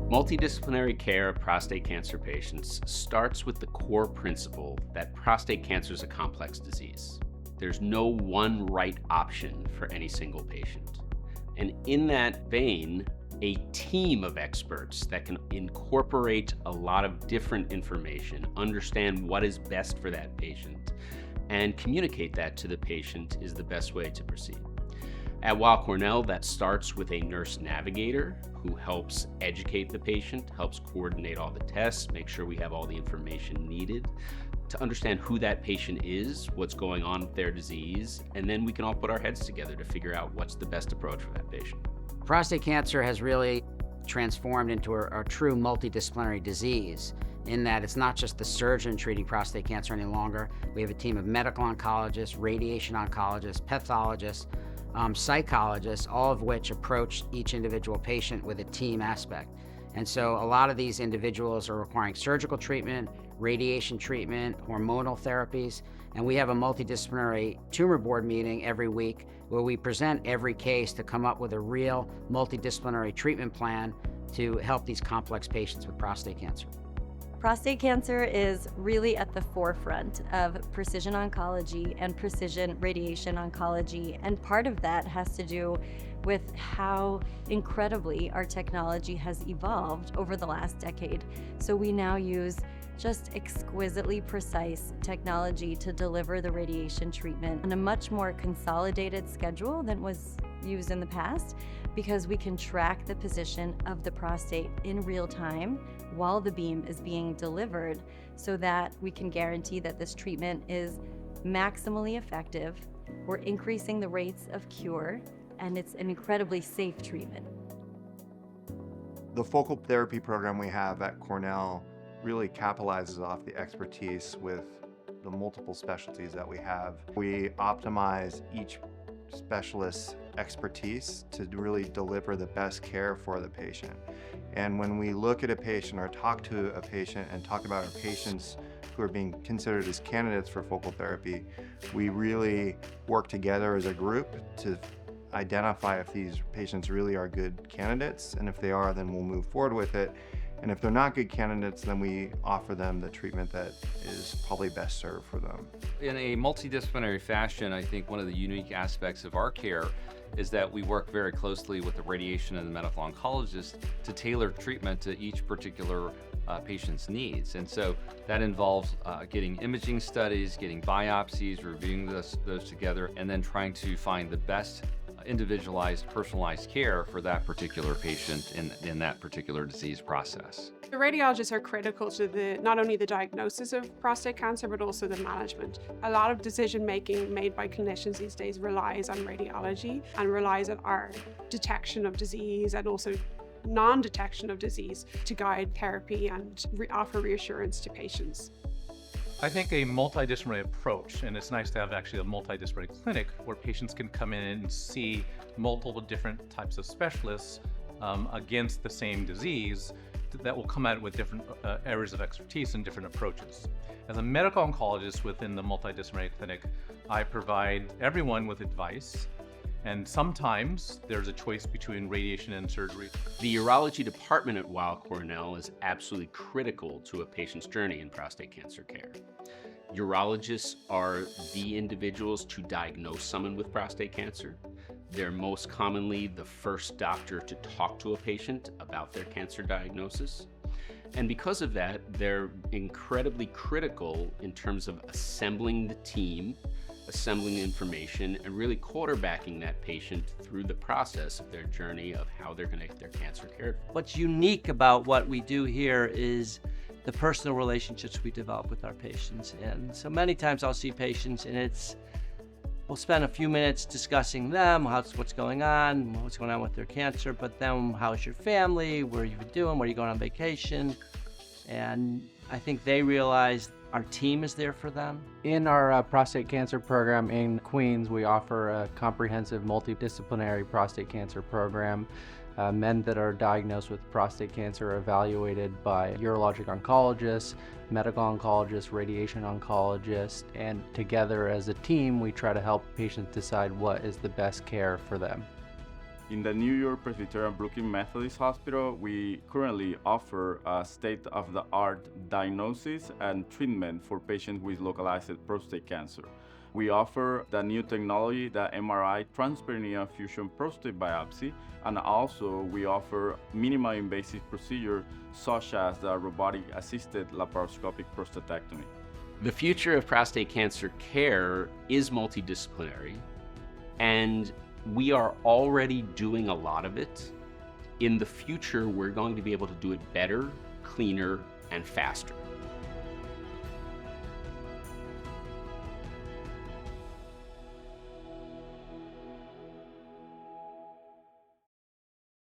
Multidisciplinary care of prostate cancer patients starts with the core principle that prostate cancer is a complex disease. There's no one right option for any single patient. And in that vein, a team of experts that can incorporate a lot of different information, understand what is best for that patient, and communicate that to the patient is the best way to proceed. At Weill Cornell, that starts with a nurse navigator who helps educate the patient, helps coordinate all the tests, make sure we have all the information needed to understand who that patient is, what's going on with their disease, and then we can all put our heads together to figure out what's the best approach for that patient. Prostate cancer has really transformed into a true multidisciplinary disease in that it's not just the surgeon treating prostate cancer any longer. We have a team of medical oncologists, radiation oncologists, pathologists, psychologists, all of which approach each individual patient with a team aspect. And so a lot of these individuals are requiring surgical treatment, radiation treatment, hormonal therapies, and we have a multidisciplinary tumor board meeting every week where we present every case to come up with a real multidisciplinary treatment plan to help these complex patients with prostate cancer. Prostate cancer is really at the forefront of precision oncology and precision radiation oncology, and part of that has to do with how incredibly our technology has evolved over the last decade. So we now use just exquisitely precise technology to deliver the radiation treatment on a much more consolidated schedule than was used in the past, because we can track the position of the prostate in real time while the beam is being delivered, so that we can guarantee that this treatment is maximally effective, we're increasing the rates of cure, and it's an incredibly safe treatment. The focal therapy program we have at Cornell really capitalizes off the expertise with the multiple specialties that we have. We optimize each specialist's expertise to really deliver the best care for the patient. And when we look at a patient or talk to a patient and talk about our patients who are being considered as candidates for focal therapy, we really work together as a group to identify if these patients really are good candidates, and if they are, then we'll move forward with it. And if they're not good candidates, then we offer them the treatment that is probably best served for them. In a multidisciplinary fashion, I think one of the unique aspects of our care is that we work very closely with the radiation and the medical oncologist to tailor treatment to each particular patient's needs. And so that involves getting imaging studies, getting biopsies, reviewing those together, and then trying to find the best individualized, personalized care for that particular patient in that particular disease process. The radiologists are critical to not only the diagnosis of prostate cancer, but also the management. A lot of decision making made by clinicians these days relies on radiology and relies on our detection of disease and also non-detection of disease to guide therapy and offer reassurance to patients. I think a multidisciplinary approach, and it's nice to have actually a multidisciplinary clinic where patients can come in and see multiple different types of specialists against the same disease that will come out with different areas of expertise and different approaches. As a medical oncologist within the multidisciplinary clinic, I provide everyone with advice, and sometimes there's a choice between radiation and surgery. The urology department at Weill Cornell is absolutely critical to a patient's journey in prostate cancer care. Urologists are the individuals to diagnose someone with prostate cancer. They're most commonly the first doctor to talk to a patient about their cancer diagnosis. And because of that, they're incredibly critical in terms of assembling the team, assembling information, and really quarterbacking that patient through the process of their journey of how they're going to get their cancer cared for. What's unique about what we do here is the personal relationships we develop with our patients. And so many times I'll see patients and we'll spend a few minutes discussing them, what's going on with their cancer, but then how's your family, what are you doing, where are you going on vacation? And I think they realize our team is there for them. In our prostate cancer program in Queens, we offer a comprehensive multidisciplinary prostate cancer program. Men that are diagnosed with prostate cancer are evaluated by urologic oncologists, medical oncologists, radiation oncologists, and together as a team, we try to help patients decide what is the best care for them. In the New York Presbyterian Brooklyn Methodist Hospital, we currently offer a state-of-the-art diagnosis and treatment for patients with localized prostate cancer. We offer the new technology, the MRI transperineal fusion prostate biopsy, and also we offer minimal invasive procedures such as the robotic-assisted laparoscopic prostatectomy. The future of prostate cancer care is multidisciplinary, and we are already doing a lot of it. In the future, we're going to be able to do it better, cleaner, and faster.